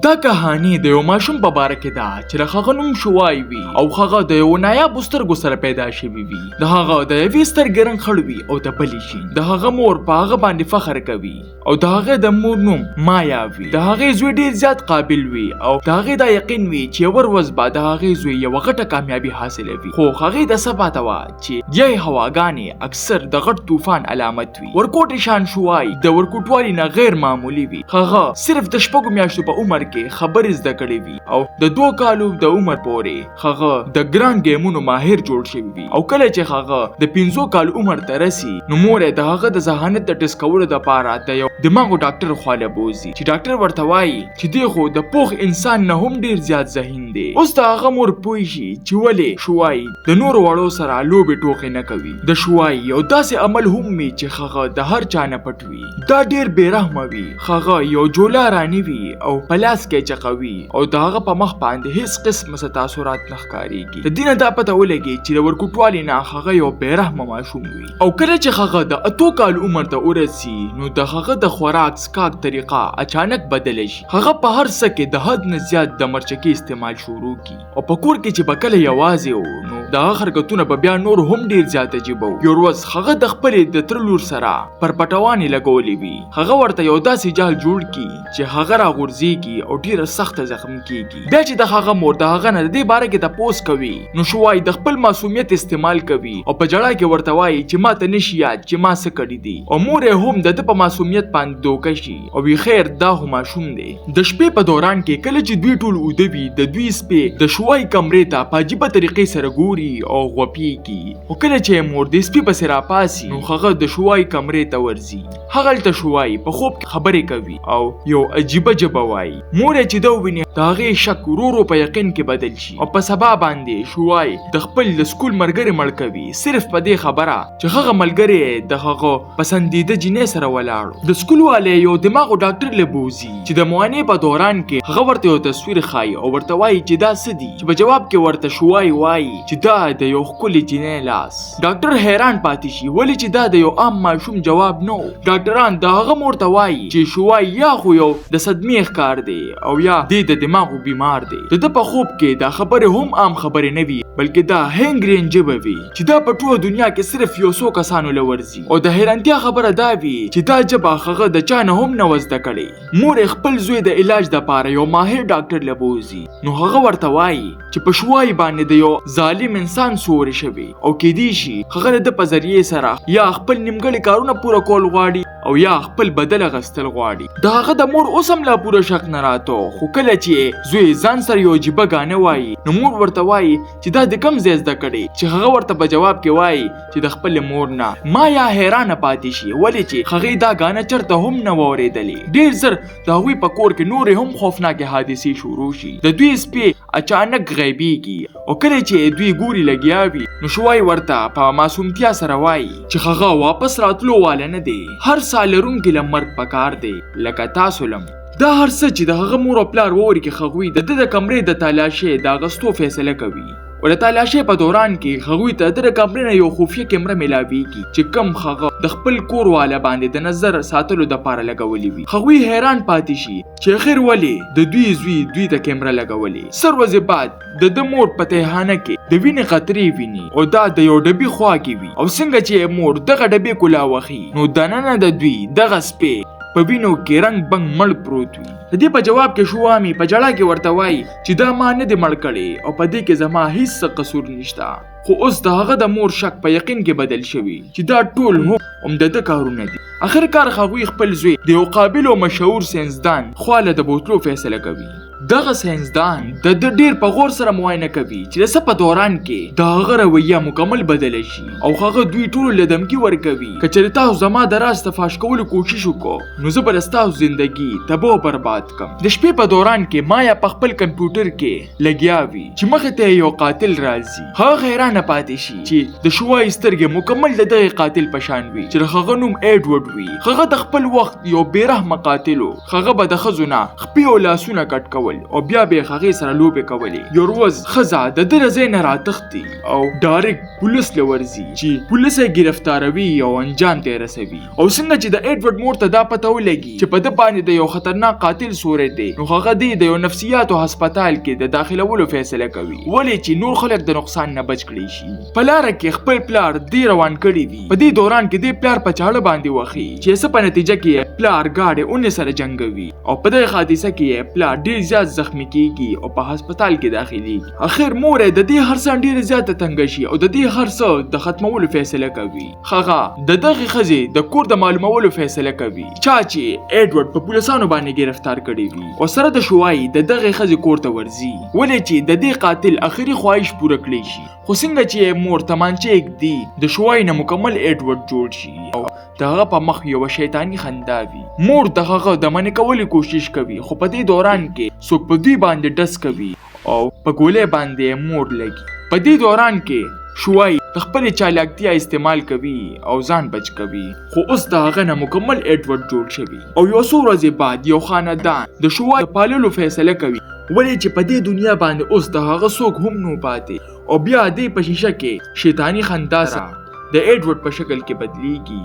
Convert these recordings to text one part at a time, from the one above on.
دا کهانی د یو ماشوم په باره کې ده چې د هغه نوم شوای وي او هغه د یو نایابو سترګو سره پیدا شوی وي. د هغه د یوې سترګې رنګ خړ وي او د بلې شین. د هغه مور په هغه باندې فخر کوي او د هغه د مور نوم مایا وي. د هغې زوی ډیر زیات قابل وي او د هغې دا یقین وي چې یو ورځ به د هغې زوی یوه غټه کامیابي حاصلوي. خو هغې د څه پاته وه چې یې هواګانې اکثر د غټ طوفان علامت وي. ورکوټ شان شوای د ورکوټوالي نه غیر معمولی وي. هغه صرف د شپږو میاشتو په عمر کې خبرې زده کړې وي او د 2 کالو د عمر پورې هغه د ګران ګیمونو ماهر جوړ شوی وي. او کله چې هغه د 15 کالو عمر ته رسي نو مور د هغه د ذهانت د ټیسټ کولو لپاره د یو دماغو ډاکټر خواله بوزي چې ډاکټر ورته وایي چې دی خو د پوخ انسان نه هم ډیر زیات ذهین دی. اوس د هغه مور پوه شي چې ولې شوای د نورو وړو سره لوبې ټوکې نه کوي. د شوای یو داسې عمل هم وي چې هغه د هر چا نه پټ وي. دا ډیر بیرحمه وي. هغه یو جولا رانی وي او پلاس کې چقوي او د هغه په مخ باندې هیڅ قسم تاثرات نه ښکاریږي. د دینه دا پته ولګي چې د ورکوټوالي نه هغه یو بیرحمه ماشوم وي. او کله چې هغه د 8 کال عمر ته ورسي نو د هغه د خوراک سکاک طریقه اچانک بدل شي. هغه په هر څه کې د حد نه زیات د مرچکي استعمال شروع کی او په کور کې چې بکله یوازې و نو د هغه حرکتونه به بیا نور هم ډیر زیات عجیب وو. یو ورځ هغه د خپلې د تر لور سره پر پټوانې لګولې وي. هغه ورته یو داسې جال جوړ کی چې هغه راغورځيږي او ډیره سخت زخم کیږي. بیا چې د هغه مور د هغه نه د دې باره کې تپوس کوي نو شوای د خپل معصومیت استعمال کوي او په جړا کې ورته وایي چې ما ته نشي یاد چې ما څه کړی دي. او مور هم د په معصومیت باندې دوکه شي او وی خیر دا هم ماشوم دی. د شپې په دوران کې کله چې دوی ټول اودوي د دوی سپې د شوای کمرې ته په عجیبه طریقې سره ګوري او غوپیږي. او کله چې مور د سپې په سر راپاسي نو هغه د شوای کمرې ته ورځي. هغه ته شوای په خوب کې خبرې کوي او یو عجیبه جبه وایي. مور چې دا ویني دا غي شک ورو په یقین کې بدل شي او په سبا باندې شوای د خپل د سکول مرګري مړ کوي صرف په دې خبره چې هغه ملګری د هغه پسندیده جنې سره ولاړو. د سکول والے یو دماغو ډاکټر لبوزي چې د معاینې په دوران کې هغه ورته یو تصویر خای او ورته وایي چې دا څه دي چې په جواب کې ورته شوای وایي چې دا د یو ښکلي جنې لاس. ډاکټر حیران پاتې شي ولې چې دا د یو عام ماشوم جواب نه و. ډاکټران د هغه مور ته وایي چې شوای یا خو یو د صدمې ښکار دی او یا د دماغو بیمار دی. د په خوب کې دا خبره هم عام خبره نه وي بلکې دا هنګرین جبه وي چې دا په ټوله دنیا کې صرف یو څو کسانو لورځي. او د حیرانتیا خبره دا وي چې دا جبه هغه د چا نه هم نه وزده کړي. مور خپل زوی د علاج لپاره یو ماهر ډاکټر لبوزي نو هغه ورته وایي چې په شوای باندې د یو ظالم انسان سوري شوی او کې دی شي هغه د په ذریعه سره یا خپل نیمګړي کارونه پوره کول غواړي او یا خپل بدل غستل غواړي. د هغه د مور اوسم لا پوره شک نه راته. خو کله چې زوی ځان سره یو جيبه غانه وایي نو مور ورته وایي چې دا د کم ځای زده کړي چې هغه ورته په جواب کې وایي چې د خپل مور نه. ما یا حیرانه پاتې شي ولې چې هغه دا غانه چرته هم نه وریدلې. ډیر زر د هغوی په کور کې نور هم خوفناکه حادثې شروع شي. د دوی سپې اچانک غیبیږي او کله چې دوی ګوري لګیاوي نو شوای ورته په معصومتیا سره وایي چې هغه واپس راتلو واله نه دی. هر سال رونکي لمرګ پکار دی لکه تاسو لم. دا هر څه چې د هغه مور او پلار ووري کې خغوي د کمرې د تالاشې د غستو فیصله کوي. او د تالاشې په دوران کې هغوی ته د کمرې نه یو خفیه کیمره ملاویږي چې کم هغه د خپل کور والا باندې د نظر ساتلو د پاره لګولې وي. هغوی حیران پاتې شي چې خیر ولې د دوی زوی د کیمره لګولې. سر ورځې بعد د مور په تهانه کې د وینې قطرې ویني او دا د یو ډبي خوا کې وي. او څنګه چې مور دغه ډبي کولا وخی نو دننه د دوی دغه سپې په وینو کې رنگ بنګ مړ پروت وي. د دې په جواب کې شوامي په جړه کې ورته وایي چې دا ما نه دی مړ کړی او په دې کې زما هیڅ قصور نشته. خو اوس د هغه د مور شک په یقین کې بدل شوی چې دا ټول هم د کارونه دي. اخر کار هغوی خپل زوی د یو قابل او مشهور ساينسدان خواله د بوتلو فیصله کوي. دغه ساينسدان د ډیر په غور سره معاینه کوي چې د څه په دوران کې د هغه رویه مکمل بدل شي او هغه دوی ټول له دمکی ورکوي کچې تاسو زما د راز تفاش کولو کوشش وکړو نو زه به تاسو ژوندۍ تباہ او برباد کم. د شپې په دوران کې مایا په خپل کمپیوټر کې لګیاوي چې مخ ته یو قاتل راځي. هغه حیرانه پاتې شي چې د شوای سترګې مکمل د دغه قاتل پشان وي چې هغه نوم ایډورډ وي. هغه د خپل وخت یو بیرحمه قاتل و. هغه به د خزونه خپې او لاسونه کټ کول کول او بیا به هغه سره لوبې کولې. یو ورځ خزا د درځې نه راتختی او ډایرکټ پولیس لورځي چې پولیس یې گرفتاروي او انجام ته رسوي. او څنګه چې د ایډورډ مور ته دا پته ولګي چې په د باندې د یو خطرناک قاتل سوري دی، نو هغه د یو نفسیاتو هسپتال کې د داخلولو فیصله کوي ولې چې نور خلک د نقصان نه بچ کړي شي. په لار کې خپل پلار دی روان کړی وي. په دې دوران کې د پلار په چاړه باندې وخی چې څه په نتیجه کې پلار گاډي اون سره جنگوي او په دې حادثه کې پلار ډیر زیات زخمی کیږي او په هسپتال کې داخلي. اخر مور د دې هر څه ډیر زیات تنګ شي او د دې هر څه د ختمولو فیصله کوي. هغه د دغه خزي د کور د معلومولو فیصله کوي چې ایډورډ په پولیسانو باندې گرفتار کړی وي او سره د شوای د دغه خزي کور ته ورځي ولې چې د دې قاتل اخري خواهش پوره کړی شي. خو څنګه چې مور تمانچه دی د شوای نه مکمل ایډورډ جوړ شي او دغه په مخ یو شیطانی خندا وي. مور دغه د منې کولو کوشش کوي خو په دې دوران کې څوک په دوی باندې ډس کوي او په ګولې باندې مور لګي. په دې دوران کې شوای د خپل چالاکتیا استعمال کوي او ځان بچ کوي. خو اوس دغه نه مکمل ایډورډ جوړ شوی او یو څو ورځې بعد یو خاندان د شوای په پاللو فیصله کوي ولې چې په دې دنیا باندې اوس دغه څوک هم نه پاتې او بیا دې په شیشه کې شیطانی خندا سره د ایډورډ په شکل کې بدلیږي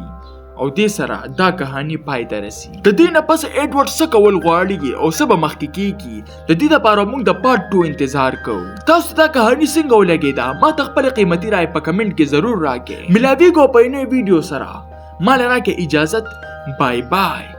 او دې سره دا کہانی پای ته رسي. د دې نه پس ایډورډ څه کول غواړي او څه به مخکې کیږي د دې لپاره موږ د پارت 2 انتظار کوو. تاسو دا کہانی څنګه ولګیدا ما ته خپل قیمتي رائے په کمنټ کې ضرور راکړئ. ملاویږو په نوې ویډیو سره. مال راکې اجازت. بای بای.